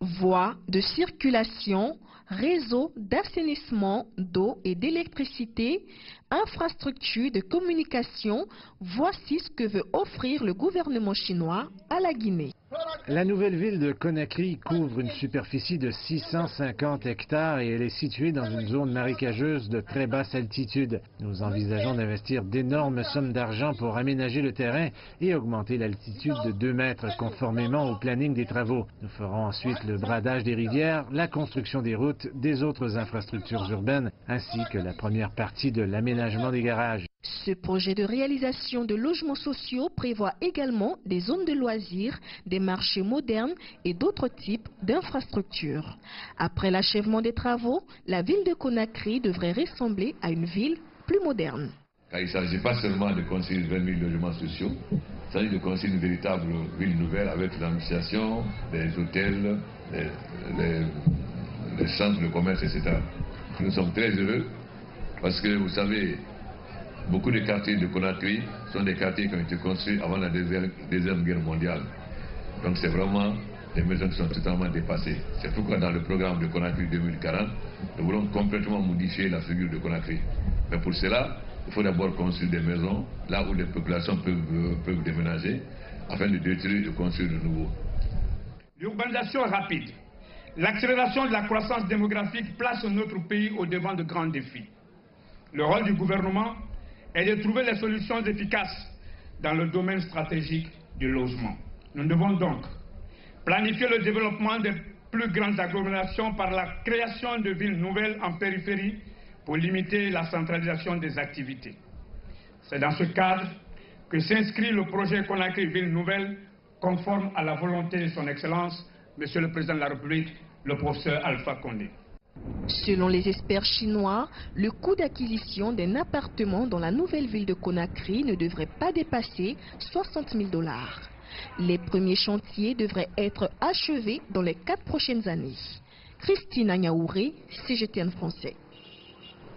Voies de circulation, réseaux d'assainissement, d'eau et d'électricité, infrastructures de communication, voici ce que veut offrir le gouvernement chinois à la Guinée. La nouvelle ville de Conakry couvre une superficie de 650 hectares et elle est située dans une zone marécageuse de très basse altitude. Nous envisageons d'investir d'énormes sommes d'argent pour aménager le terrain et augmenter l'altitude de 2 mètres conformément au planning des travaux. Nous ferons ensuite le bradage des rivières, la construction des routes, des autres infrastructures urbaines ainsi que la première partie de l'aménagement des garages. Ce projet de réalisation de logements sociaux prévoit également des zones de loisirs, des marchés modernes et d'autres types d'infrastructures. Après l'achèvement des travaux, la ville de Conakry devrait ressembler à une ville plus moderne. Car il ne s'agit pas seulement de construire 20 000 logements sociaux, il s'agit de construire une véritable ville nouvelle avec l'administration, des hôtels, les centres de commerce, etc. Nous sommes très heureux parce que vous savez, beaucoup de quartiers de Conakry sont des quartiers qui ont été construits avant la Deuxième Guerre mondiale. Donc c'est vraiment des maisons qui sont totalement dépassées. C'est pourquoi dans le programme de Conakry 2040, nous voulons complètement modifier la figure de Conakry. Mais pour cela, il faut d'abord construire des maisons là où les populations peuvent déménager afin de détruire et de construire de nouveau. L'urbanisation rapide, l'accélération de la croissance démographique place notre pays au devant de grands défis. Le rôle du gouvernement est de trouver les solutions efficaces dans le domaine stratégique du logement. Nous devons donc planifier le développement des plus grandes agglomérations par la création de villes nouvelles en périphérie pour limiter la centralisation des activités. C'est dans ce cadre que s'inscrit le projet Conakry Ville Nouvelle, conforme à la volonté de son Excellence, Monsieur le Président de la République, le professeur Alpha Condé. Selon les experts chinois, le coût d'acquisition d'un appartement dans la nouvelle ville de Conakry ne devrait pas dépasser 60 000 $. Les premiers chantiers devraient être achevés dans les 4 prochaines années. Christine Agnaouré, CGTN français.